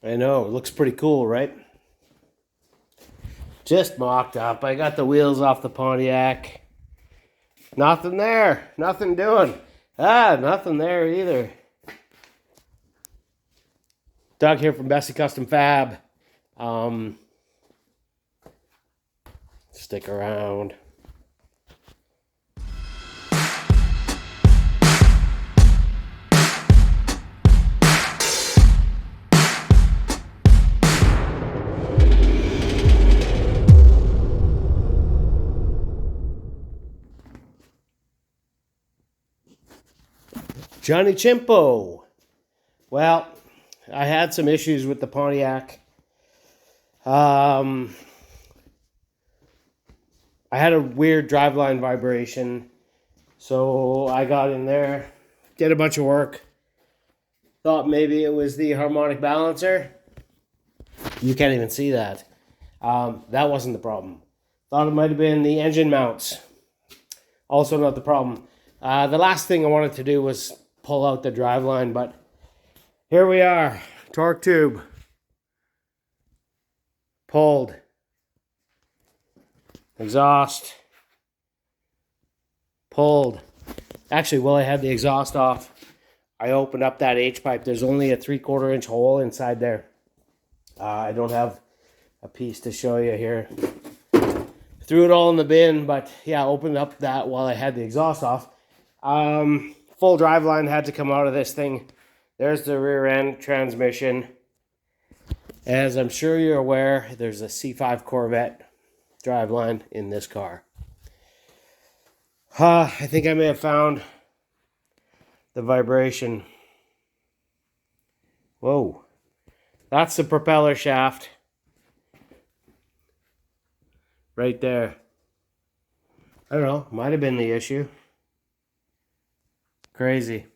I know, it looks pretty cool, right? Just mocked up. I got the wheels off the Pontiac. Nothing there. Nothing doing. Nothing there either. Doug here from Bessie Custom Fab. Stick around. Johnny Chimpo. Well, I had some issues with the Pontiac. I had a weird driveline vibration. So I got in there, did a bunch of work. Thought maybe it was the harmonic balancer. You can't even see that. That wasn't the problem. Thought it might have been the engine mounts. Also not the problem. The last thing I wanted to do was pull out the driveline, but here we are. Torque tube. Pulled. Exhaust. Pulled. Actually, while I had the exhaust off, I opened up that H-pipe. There's only a 3/4 inch hole inside there. I don't have a piece to show you here. Threw it all in the bin, but yeah, opened up that while I had the exhaust off. Full driveline had to come out of this thing. There's the rear end transmission. As I'm sure you're aware, there's a C5 Corvette driveline in this car. I think I may have found the vibration. Whoa. That's the propeller shaft. Right there. I don't know. Might have been the issue. Crazy.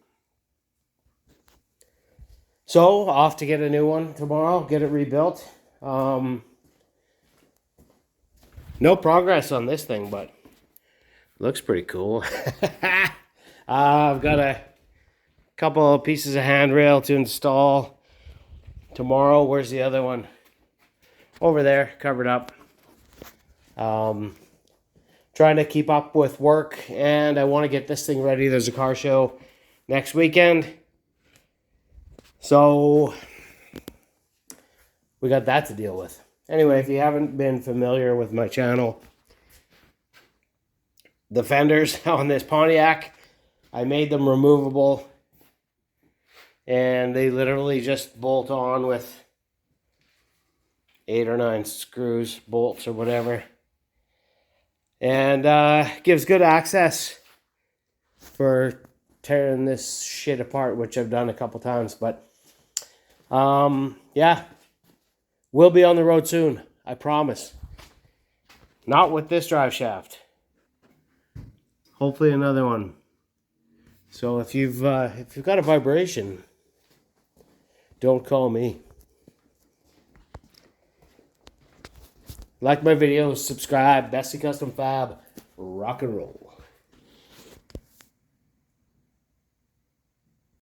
So, off to get a new one tomorrow. Get it rebuilt. No progress on this thing, but looks pretty cool. I've got a couple of pieces of handrail to install tomorrow. Where's the other one? Over there, covered up. Trying to keep up with work, and I want to get this thing ready. There's a car show next weekend. So, we got that to deal with. Anyway, if you haven't been familiar with my channel, the fenders on this Pontiac, I made them removable. And they literally just bolt on with 8 or 9 screws, bolts, or whatever. And gives good access for tearing this shit apart, which I've done a couple times. But yeah, we'll be on the road soon, I promise. Not with this drive shaft. Hopefully another one. So if you've got a vibration, don't call me. Like my videos, subscribe, Bessie Custom Fab, rock and roll.